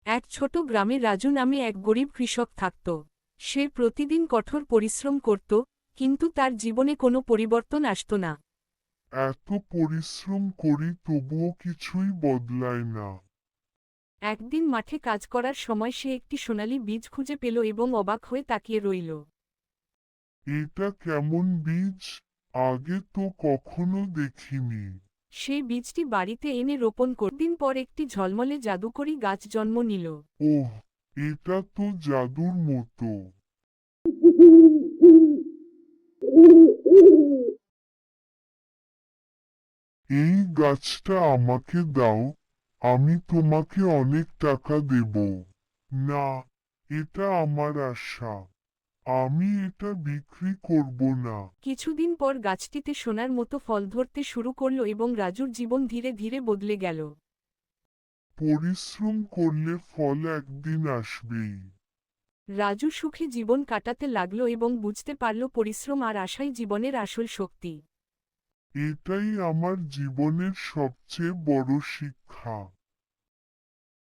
এক ছোট গ্রামে রাজু নামে এক গরিব কৃষক থাকত। সে প্রতিদিন কঠোর পরিশ্রম করত, কিন্তু তার জীবনে কোনো পরিবর্তন আসত না। এত পরিশ্রম করি তবুও কিছুই বদলায় না। একদিন মাঠে কাজ করার সময় সে একটি সোনালী বীজ খুঁজে পেল এবং অবাক হয়ে তাকিয়ে রইল। এটা কেমন বীজ? আগে তো কখনো দেখিনি। সে বীজটি বাড়িতে এনে রোপণ দিন পর একটি ঝলমলে জাদুকরী গাছ জন্ম নিল। ওহ, এটা তো জাদুর মতো। এই গাছটা আমাকে দাও, আমি তোমাকে অনেক টাকা দেব। না, এটা আমার আশা। আমি এটা বিক্রি করব না। কিছুদিন পর গাছটিতে সোনার মতো ফল ধরতে শুরু করল এবং রাজুর জীবন ধীরে ধীরে বদলে গেল। পরিশ্রম করলে ফল একদিন আসবেই। রাজু সুখে জীবন কাটাতে লাগল এবং বুঝতে পারল পরিশ্রম আর আশাই জীবনের আসল শক্তি। এটাই আমার জীবনের সবচেয়ে বড় শিক্ষা।